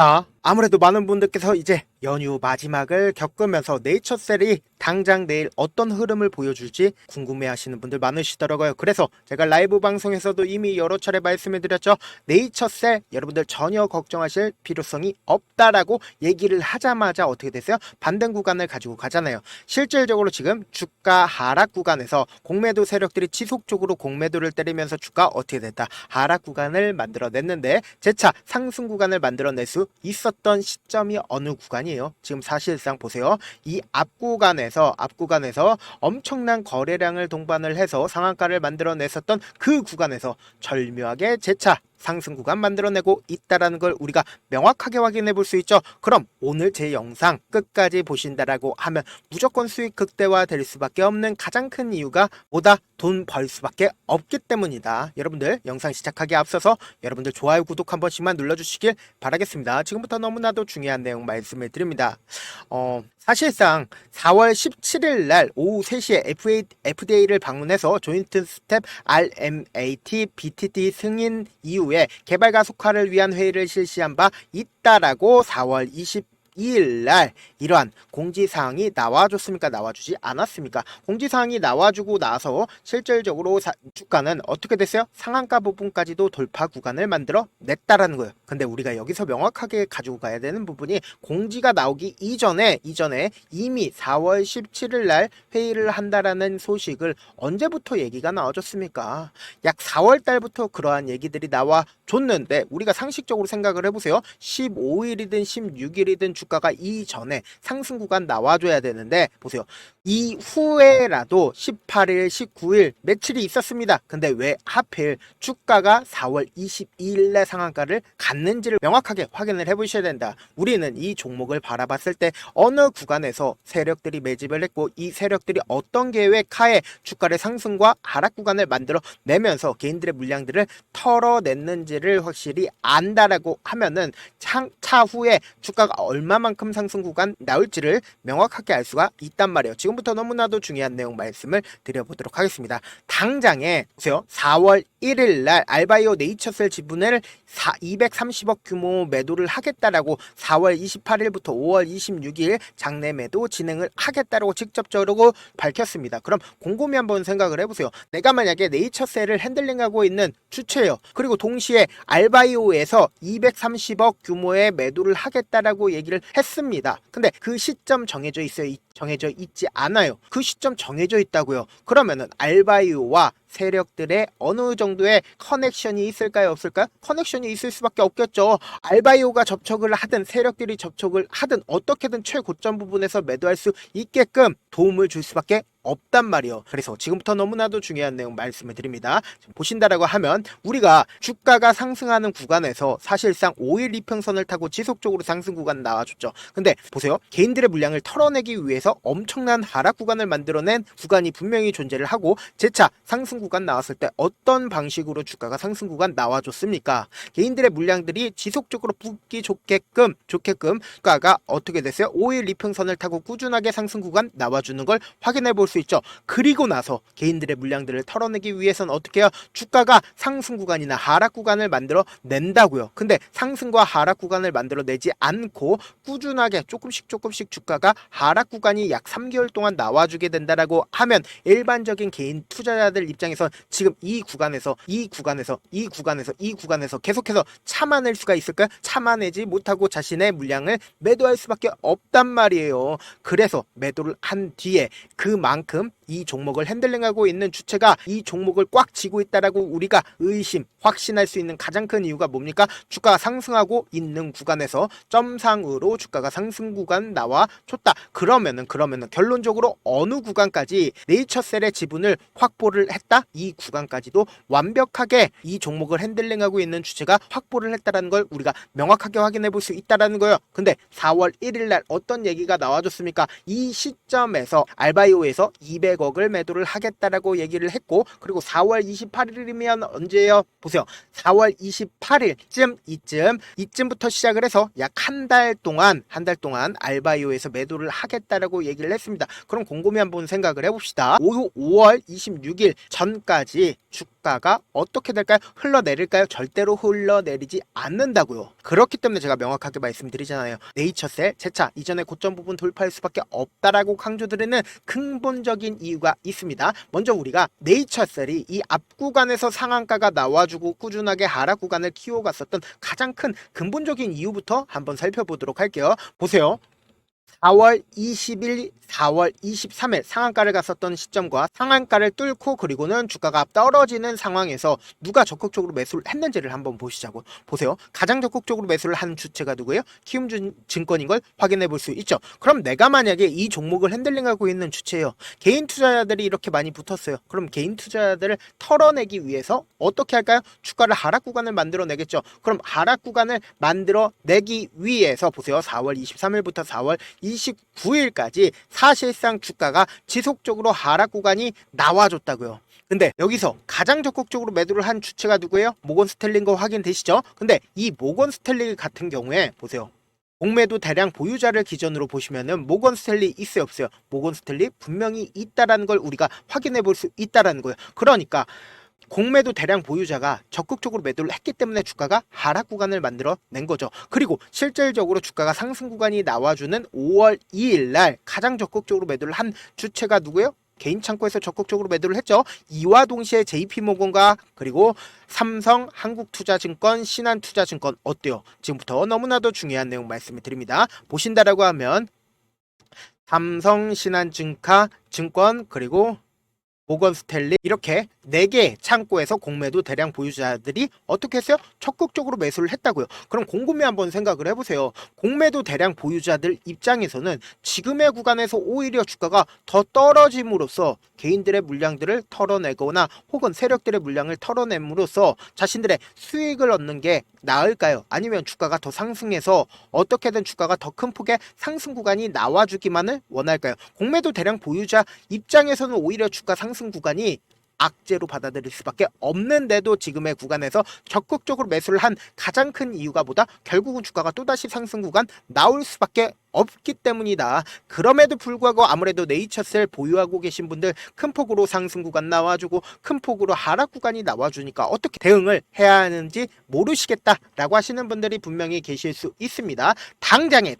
자, 아무래도 많은 분들께서 이제 연휴 마지막을 겪으면서 네이처셀이 당장 내일 어떤 흐름을 보여줄지 궁금해 하시는 분들 많으시더라고요. 그래서 제가 라이브 방송에서도 이미 여러 차례 말씀을 드렸죠. 네이처셀 여러분들 전혀 걱정하실 필요성이 없다라고 얘기를 하자마자 어떻게 됐어요? 반등 구간을 가지고 가잖아요. 실질적으로 지금 주가 하락 구간에서 공매도 세력들이 지속적으로 공매도를 때리면서 주가 어떻게 됐다? 하락 구간을 만들어냈는데 재차 상승 구간을 만들어낼 수 있었던 시점이 어느 구간이에요? 지금 사실상 보세요. 이 앞 구간에서 엄청난 거래량을 동반을 해서 상한가를 만들어냈었던 그 구간에서 절묘하게 재차 상승 구간 만들어내고 있다라는 걸 우리가 명확하게 확인해 볼 수 있죠. 그럼 오늘 제 영상 끝까지 보신다라고 하면 무조건 수익 극대화 될 수밖에 없는 가장 큰 이유가 뭐다? 돈 벌 수밖에 없기 때문이다. 여러분들 영상 시작하기 앞서서 여러분들 좋아요 구독 한 번씩만 눌러주시길 바라겠습니다. 지금부터 너무나도 중요한 내용 말씀을 드립니다. 사실상 4월 17일 날 오후 3시에 FDA를 방문해서 조인트 스텝 RMAT BTT 승인 이후에 개발 가속화를 위한 회의를 실시한 바 있다라고 4월 22일 날 이러한 공지사항이 나와줬습니까? 나와주지 않았습니까? 공지사항이 나와주고 나서 실질적으로 주가는 어떻게 됐어요? 상한가 부분까지도 돌파 구간을 만들어 냈다라는 거예요. 근데 우리가 여기서 명확하게 가지고 가야 되는 부분이 공지가 나오기 이전에 이미 4월 17일 날 회의를 한다라는 소식을 언제부터 얘기가 나와줬습니까? 약 4월 달부터 그러한 얘기들이 나와줬는데 우리가 상식적으로 생각을 해보세요. 15일이든 16일이든 주가가 이전에 상승 구간 나와줘야 되는데 보세요. 이후에라도 18일, 19일 며칠이 있었습니다. 근데 왜 하필 주가가 4월 22일에 상한가를 갔는지를 명확하게 확인을 해보셔야 된다. 우리는 이 종목을 바라봤을 때 어느 구간에서 세력들이 매집을 했고 이 세력들이 어떤 계획하에 주가의 상승과 하락 구간을 만들어 내면서 개인들의 물량들을 털어냈는지를 확실히 안다라고 하면은 차후에 주가가 얼마만큼 상승 구간 나올지를 명확하게 알 수가 있단 말이에요. 지금부터 너무나도 중요한 내용 말씀을 드려보도록 하겠습니다. 당장에 보세요. 4월 1일 날 알바이오 네이처셀 지분을 230억 규모 매도를 하겠다라고 4월 28일부터 5월 26일 장내 매도 진행을 하겠다라고 직접적으로 밝혔습니다. 그럼 곰곰이 한번 생각을 해보세요. 내가 만약에 네이처셀을 핸들링하고 있는 주체예요. 그리고 동시에 알바이오에서 230억 규모의 매도를 하겠다라고 얘기를 했습니다. 근데 그 시점 정해져 있어요? 정해져 있지 않아요. 그 시점 정해져 있다고요. 그러면은 알바이오와 세력들의 어느 정도의 커넥션이 있을까요? 없을까요? 커넥션이 있을 수밖에 없겠죠. 알바이오가 접촉을 하든 세력들이 접촉을 하든 어떻게든 최고점 부분에서 매도할 수 있게끔 도움을 줄 수밖에 없단 말이에요. 그래서 지금부터 너무나도 중요한 내용 말씀을 드립니다. 보신다라고 하면 우리가 주가가 상승하는 구간에서 사실상 5일 이평선을 타고 지속적으로 상승 구간 나와줬죠. 근데 보세요. 개인들의 물량을 털어내기 위해서 엄청난 하락 구간을 만들어낸 구간이 분명히 존재를 하고 재차 상승 구간 나왔을 때 어떤 방식으로 주가가 상승 구간 나와줬습니까? 개인들의 물량들이 지속적으로 붙기 좋게끔 주가가 어떻게 됐어요? 5일 이평선을 타고 꾸준하게 상승 구간 나와주는 걸 확인해 볼 수 있죠. 그리고 나서 개인들의 물량들을 털어내기 위해서는 어떻게 해요? 주가가 상승 구간이나 하락 구간을 만들어 낸다고요. 근데 상승과 하락 구간을 만들어 내지 않고 꾸준하게 조금씩 주가가 하락 구간이 약 3개월 동안 나와주게 된다라고 하면 일반적인 개인 투자자들 입장에서 지금 이 구간에서 계속해서 참아낼 수가 있을까요? 참아내지 못하고 자신의 물량을 매도할 수밖에 없단 말이에요. 그래서 매도를 한 뒤에 그만큼 이 종목을 핸들링하고 있는 주체가 이 종목을 꽉 쥐고 있다라고 우리가 확신할 수 있는 가장 큰 이유가 뭡니까? 주가가 상승하고 있는 구간에서 점상으로 주가가 상승 구간 나와줬다. 그러면은 결론적으로 어느 구간까지 네이처셀의 지분을 확보를 했다? 이 구간까지도 완벽하게 이 종목을 핸들링하고 있는 주체가 확보를 했다라는 걸 우리가 명확하게 확인해 볼 수 있다라는 거예요. 근데 4월 1일 날 어떤 얘기가 나와줬습니까? 이 시점에서 알바이오에서 200억을 매도를 하겠다라고 얘기를 했고 그리고 4월 28일이면 언제예요? 보세요. 4월 28일쯤 이쯤부터 시작을 해서 약 한 달 동안 알바이오에서 매도를 하겠다라고 얘기를 했습니다. 그럼 곰곰이 한번 생각을 해봅시다. 5월 26일 전까지 주가 주가가 어떻게 될까요? 흘러내릴까요? 절대로 흘러내리지 않는다고요. 그렇기 때문에 제가 명확하게 말씀드리잖아요. 네이처셀 재차 이전의 고점 부분 돌파할 수밖에 없다라고 강조드리는 근본적인 이유가 있습니다. 먼저 우리가 네이처셀이 이 앞 구간에서 상한가가 나와주고 꾸준하게 하락 구간을 키워갔었던 가장 큰 근본적인 이유부터 한번 살펴보도록 할게요. 보세요. 4월 20일, 4월 23일 상한가를 갔었던 시점과 상한가를 뚫고 그리고는 주가가 떨어지는 상황에서 누가 적극적으로 매수를 했는지를 한번 보시자고. 보세요. 가장 적극적으로 매수를 한 주체가 누구예요? 키움증권인 걸 확인해 볼 수 있죠. 그럼 내가 만약에 이 종목을 핸들링하고 있는 주체예요. 개인 투자자들이 이렇게 많이 붙었어요. 그럼 개인 투자자들을 털어내기 위해서 어떻게 할까요? 주가를 하락 구간을 만들어내겠죠. 그럼 하락 구간을 만들어내기 위해서 보세요. 4월 23일부터 4월 29일까지 사실상 주가가 지속적으로 하락 구간이 나와줬다고요. 근데 여기서 가장 적극적으로 매도를 한 주체가 누구예요? 모건 스탠리인 거 확인되시죠? 근데 이 모건 스탠리 같은 경우에 보세요. 공매도 대량 보유자를 기준으로 보시면은 모건 스탠리 있어요, 없어요? 모건 스탠리 분명히 있다라는 걸 우리가 확인해 볼 수 있다라는 거예요. 그러니까 공매도 대량 보유자가 적극적으로 매도를 했기 때문에 주가가 하락 구간을 만들어 낸 거죠. 그리고 실질적으로 주가가 상승 구간이 나와주는 5월 2일 날 가장 적극적으로 매도를 한 주체가 누구예요? 개인 창고에서 적극적으로 매도를 했죠. 이와 동시에 JP모건과 그리고 삼성, 한국투자증권, 신한투자증권 어때요? 지금부터 너무나도 중요한 내용 말씀을 드립니다. 보신다라고 하면 삼성, 신한증권 그리고 모건 스탠리 이렇게 4개 창고에서 공매도 대량 보유자들이 어떻게 했어요? 적극적으로 매수를 했다고요. 그럼 곰곰이 한번 생각을 해보세요. 공매도 대량 보유자들 입장에서는 지금의 구간에서 오히려 주가가 더 떨어짐으로써 개인들의 물량들을 털어내거나 혹은 세력들의 물량을 털어냄으로써 자신들의 수익을 얻는 게 나을까요? 아니면 주가가 더 상승해서 어떻게든 주가가 더 큰 폭의 상승 구간이 나와주기만을 원할까요? 공매도 대량 보유자 입장에서는 오히려 주가 상승 구간이 악재로 받아들일 수밖에 없는데도 지금의 구간에서 적극적으로 매수를 한 가장 큰 이유가 뭐다? 결국은 주가가 또다시 상승 구간 나올 수밖에 없기 때문이다. 그럼에도 불구하고 아무래도 네이처셀 보유하고 계신 분들 큰 폭으로 상승 구간 나와주고 큰 폭으로 하락 구간이 나와주니까 어떻게 대응을 해야 하는지 모르시겠다라고 하시는 분들이 분명히 계실 수 있습니다. 당장에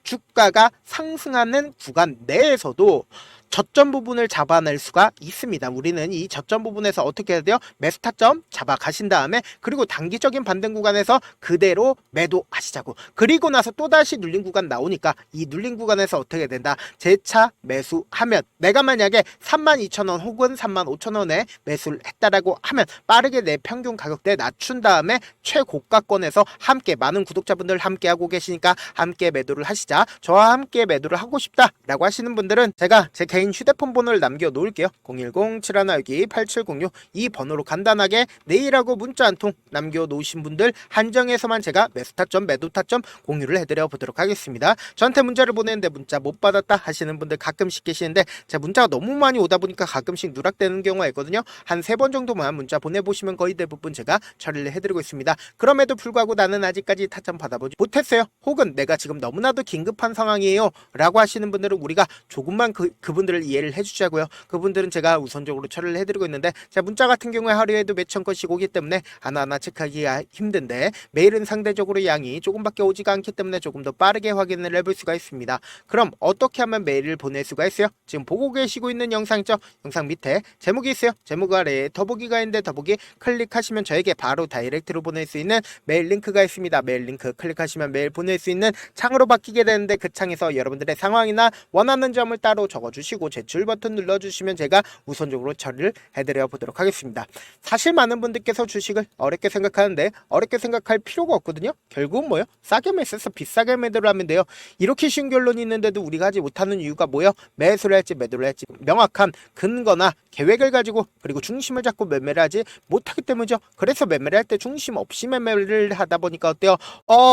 주가가 상승하는 구간 내에서도 저점 부분을 잡아낼 수가 있습니다. 우리는 이 저점 부분에서 어떻게 해야 돼요? 매수 타점 잡아 가신 다음에 그리고 단기적인 반등 구간에서 그대로 매도하시자고. 그리고 나서 또다시 눌린 구간 나오니까 이 눌린 구간에서 어떻게 된다? 재차 매수하면 내가 만약에 32,000원 혹은 35,000원에 매수를 했다라고 하면 빠르게 내 평균 가격대 낮춘 다음에 최고가권에서 함께 많은 구독자분들 함께 하고 계시니까 함께 매도를 하시자. 저와 함께 매도를 하고 싶다라고 하시는 분들은 제가 제 개인 휴대폰 번호를 남겨 놓을게요. 010-7162-8706 이 번호로 간단하게 내일하고 문자 한 통 남겨 놓으신 분들 한정해서만 제가 매수 타점 매도 타점 공유를 해드려 보도록 하겠습니다. 저한테 문자를 보내는데 문자 못 받았다 하시는 분들 가끔씩 계시는데 제가 문자가 너무 많이 오다 보니까 가끔씩 누락되는 경우가 있거든요. 한 3번 정도만 문자 보내보시면 거의 대부분 제가 처리를 해드리고 있습니다. 그럼에도 불구하고 나는 아직까지 타점 받아보지 못했어요. 혹은 내가 지금 너무나도 긴급한 상황이에요 라고 하시는 분들은 우리가 조금만 그분들을 이해를 해주자고요. 그분들은 제가 우선적으로 처리를 해드리고 있는데 자, 문자 같은 경우에 하루에도 몇천 건씩 오기 때문에 하나하나 체크하기가 힘든데 매일은 상대적으로 양이 조금밖에 오지가 않기 때문에 조금 더 빠르게 확인을 해볼 수가 있습니다. 그럼 어떻게 하면 메일을 보낼 수가 있어요? 지금 보고 계시고 있는 영상 있죠? 영상 밑에 제목이 있어요. 제목 아래에 더보기가 있는데 더보기 클릭하시면 저에게 바로 다이렉트로 보낼 수 있는 메일 링크가 있습니다. 메일 링크 클릭하시면 메일 보낼 수 있는 창으로 바뀌게 되는데 그 창에서 여러분들의 상황이나 원하는 점을 따로 적어주시고 제출 버튼 눌러주시면 제가 우선적으로 처리를 해드려 보도록 하겠습니다. 사실 많은 분들께서 주식을 어렵게 생각하는데 어렵게 생각할 필요가 없거든요. 결국은 뭐예요? 싸게 매수해서 비싸게 매도를 하면 돼요. 이렇게 쉬운 결론이 있는데도 우리가 하지 못하는 이유가 뭐예요? 매수를 할지 매도를 할지 명확한 근거나 계획을 가지고 그리고 중심을 잡고 매매를 하지 못하기 때문이죠. 그래서 매매를 할 때 중심 없이 매매를 하다 보니까 어때요?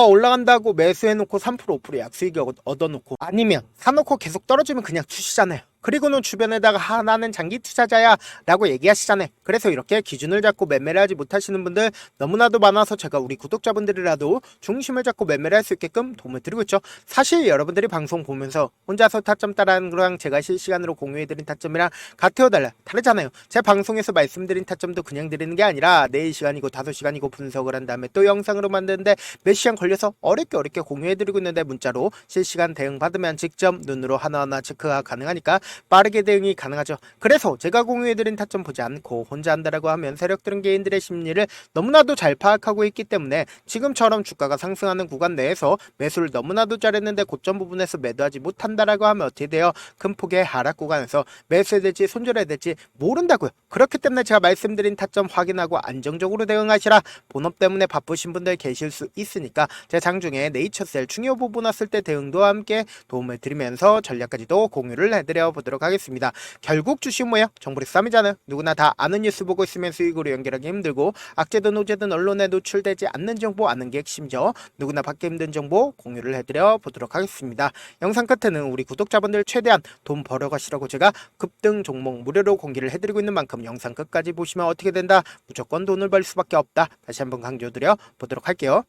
올라간다고 매수해놓고 3% 5% 약수익이 얻어놓고 아니면 사놓고 계속 떨어지면 그냥 주시잖아요. 그리고는 주변에다가 나는 장기 투자자야 라고 얘기하시잖아요. 그래서 이렇게 기준을 잡고 매매를 하지 못하시는 분들 너무나도 많아서 제가 우리 구독자분들이라도 중심을 잡고 매매를 할 수 있게끔 도움을 드리고 있죠. 사실 여러분들이 방송 보면서 혼자서 타점 따라하는 거랑 제가 실시간으로 공유해드린 타점이랑 같아요 달라요? 다르잖아요. 제 방송에서 말씀드린 타점도 그냥 드리는 게 아니라 4시간이고 5시간이고 분석을 한 다음에 또 영상으로 만드는데 몇 시간 걸려서 어렵게 공유해드리고 있는데 문자로 실시간 대응 받으면 직접 눈으로 하나하나 체크가 가능하니까 빠르게 대응이 가능하죠. 그래서 제가 공유해드린 타점 보지 않고 혼자 한다라고 하면 세력들은 개인들의 심리를 너무나도 잘 파악하고 있기 때문에 지금처럼 주가가 상승하는 구간 내에서 매수를 너무나도 잘했는데 고점 부분에서 매도하지 못한다라고 하면 어떻게 돼요? 큰 폭의 하락 구간에서 매수해야 될지 손절해야 될지 모른다고요. 그렇기 때문에 제가 말씀드린 타점 확인하고 안정적으로 대응하시라. 본업 때문에 바쁘신 분들 계실 수 있으니까 제 장중에 네이처셀 중요 부분 왔을 때 대응도 함께 도움을 드리면서 전략까지도 공유를 해드려 보도록 하겠습니다. 결국 주식 뭐예요? 정보리 싸움이잖아요. 누구나 다 아는 뉴스 보고 있으면 수익으로 연결하기 힘들고 악재든 호재든 언론에 노출되지 않는 정보 아는 게 핵심이죠. 누구나 받기 힘든 정보 공유를 해드려 보도록 하겠습니다. 영상 끝에는 우리 구독자분들 최대한 돈 벌어가시라고 제가 급등 종목 무료로 공개를 해드리고 있는 만큼 영상 끝까지 보시면 어떻게 된다? 무조건 돈을 벌 수밖에 없다. 다시 한번 강조드려 보도록 할게요.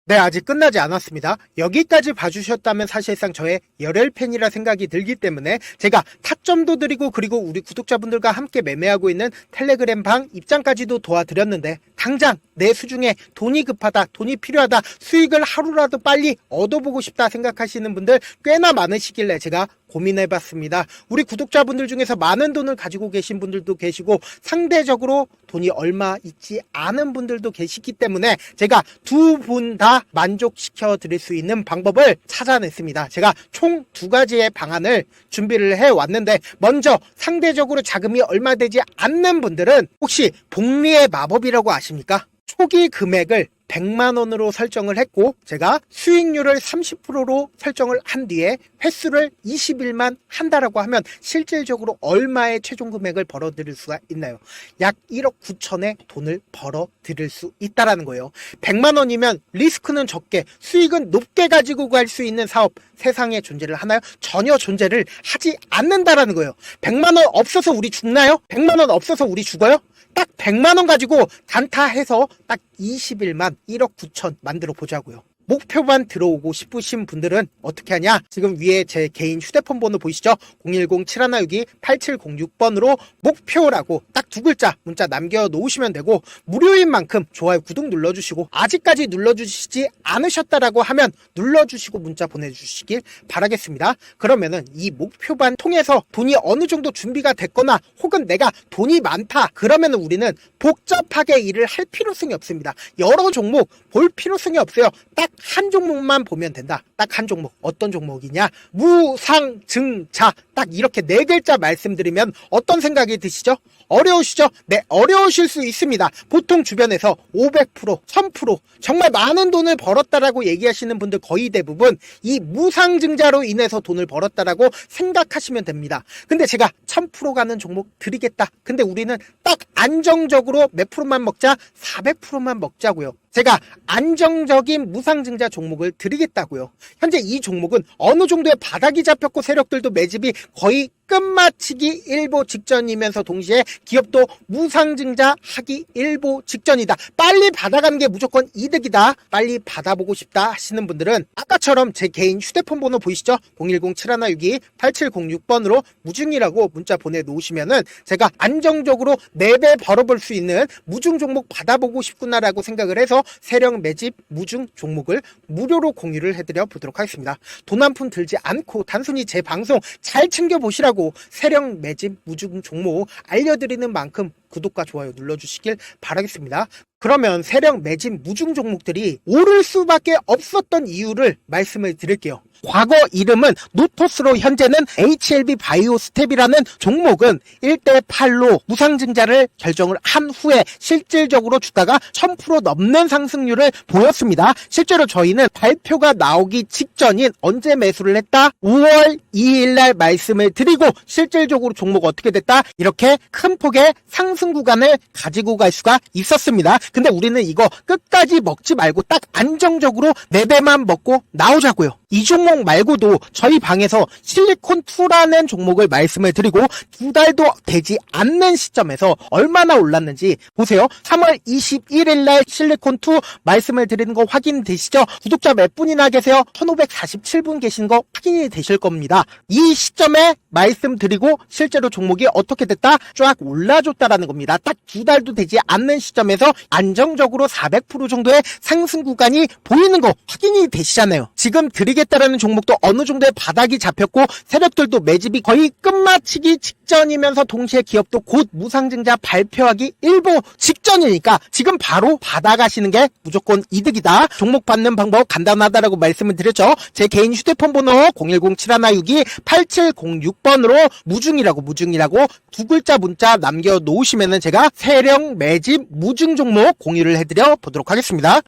네, 아직 끝나지 않았습니다. 여기까지 봐주셨다면 사실상 저의 열혈 팬이라 생각이 들기 때문에 제가 타점도 드리고 그리고 우리 구독자분들과 함께 매매하고 있는 텔레그램 방 입장까지도 도와드렸는데 당장 내 수중에 돈이 급하다, 돈이 필요하다, 수익을 하루라도 빨리 얻어보고 싶다 생각하시는 분들 꽤나 많으시길래 제가 고민해봤습니다. 우리 구독자분들 중에서 많은 돈을 가지고 계신 분들도 계시고 상대적으로 돈이 얼마 있지 않은 분들도 계시기 때문에 제가 두 분 다 만족시켜 드릴 수 있는 방법을 찾아냈습니다. 제가 총 2가지의 방안을 준비를 해왔는데 먼저 상대적으로 자금이 얼마 되지 않는 분들은 혹시 복리의 마법이라고 아십니까? 초기 금액을 100만원으로 설정을 했고 제가 수익률을 30%로 설정을 한 뒤에 횟수를 20일만 한다라고 하면 실질적으로 얼마의 최종 금액을 벌어들일 수가 있나요? 약 1억 9천의 돈을 벌어들일 수 있다라는 거예요. 100만원이면 리스크는 적게 수익은 높게 가지고 갈 수 있는 사업 세상에 존재를 하나요? 전혀 존재를 하지 않는다라는 거예요. 100만원 없어서 우리 죽나요? 100만원 없어서 우리 죽어요? 딱 100만원 가지고 단타해서 딱 20일만 1억 9천 만들어 보자고요. 목표만 들어오고 싶으신 분들은 어떻게 하냐? 지금 위에 제 개인 휴대폰 번호 보이시죠? 010-7162-8706번으로 목표라고 딱 2글자 문자 남겨놓으시면 되고 무료인 만큼 좋아요 구독 눌러주시고 아직까지 눌러주시지 않으셨다라고 하면 눌러주시고 문자 보내주시길 바라겠습니다. 그러면은 이 목표반 통해서 돈이 어느 정도 준비가 됐거나 혹은 내가 돈이 많다 그러면은 우리는 복잡하게 일을 할 필요성이 없습니다. 여러 종목 볼 필요성이 없어요. 딱 한 종목만 보면 된다. 딱 한 종목. 어떤 종목이냐? 무상증자. 딱 이렇게 4글자 말씀드리면 어떤 생각이 드시죠? 어려우시죠? 네, 어려우실 수 있습니다. 보통 주변에서 500%, 1000% 정말 많은 돈을 벌었다라고 얘기하시는 분들 거의 대부분 이 무상증자로 인해서 돈을 벌었다라고 생각하시면 됩니다. 근데 제가 1000% 가는 종목 드리겠다. 근데 우리는 딱 안정적으로 몇 프로만 먹자? 400%만 먹자고요. 제가 안정적인 무상증자 종목을 드리겠다고요. 현재 이 종목은 어느 정도의 바닥이 잡혔고 세력들도 매집이 거의 끝마치기 일보 직전이면서 동시에 기업도 무상증자 하기 일보 직전이다. 빨리 받아가는 게 무조건 이득이다. 빨리 받아보고 싶다 하시는 분들은 아까처럼 제 개인 휴대폰 번호 보이시죠? 010-7162-8706번으로 무중이라고 문자 보내놓으시면은 제가 안정적으로 4배 벌어볼 수 있는 무중 종목 받아보고 싶구나라고 생각을 해서 세력 매집 무중 종목을 무료로 공유를 해드려 보도록 하겠습니다. 돈 한 푼 들지 않고 단순히 제 방송 잘 챙겨보시라고 세력 매집 무중 종목 알려드리는 만큼 구독과 좋아요 눌러주시길 바라겠습니다. 그러면 세력 매집 무중 종목들이 오를 수밖에 없었던 이유를 말씀을 드릴게요. 과거 이름은 노토스로 현재는 HLB 바이오스텝이라는 종목은 1대8로 무상증자를 결정을 한 후에 실질적으로 주가가 1000% 넘는 상승률을 보였습니다. 실제로 저희는 발표가 나오기 직전인 언제 매수를 했다? 5월 2일 날 말씀을 드리고 실질적으로 종목 어떻게 됐다? 이렇게 큰 폭의 상승 상승 구간을 가지고 갈 수가 있었습니다. 근데 우리는 이거 끝까지 먹지 말고 딱 안정적으로 4배만 먹고 나오자고요. 이 종목 말고도 저희 방에서 실리콘2라는 종목을 말씀을 드리고 2달도 되지 않는 시점에서 얼마나 올랐는지 보세요. 3월 21일 날 실리콘2 말씀을 드리는 거 확인되시죠? 구독자 몇 분이나 계세요? 1547분 계신 거 확인이 되실 겁니다. 이 시점에 말씀드리고 실제로 종목이 어떻게 됐다? 쫙 올라줬다라는 겁니다. 딱 2달도 되지 않는 시점에서 안정적으로 400% 정도의 상승 구간이 보이는 거 확인이 되시잖아요. 지금 드리겠다라는 종목도 어느 정도의 바닥이 잡혔고 세력들도 매집이 거의 끝마치기 직전이면서 동시에 기업도 곧 무상증자 발표하기 일보 직전이니까 지금 바로 받아가시는 게 무조건 이득이다. 종목 받는 방법 간단하다라고 말씀을 드렸죠. 제 개인 휴대폰 번호 010-7162-8706번으로 무중이라고 두 글자 문자 남겨놓으시면은 제가 세력 매집 무중 종목 공유를 해드려 보도록 하겠습니다.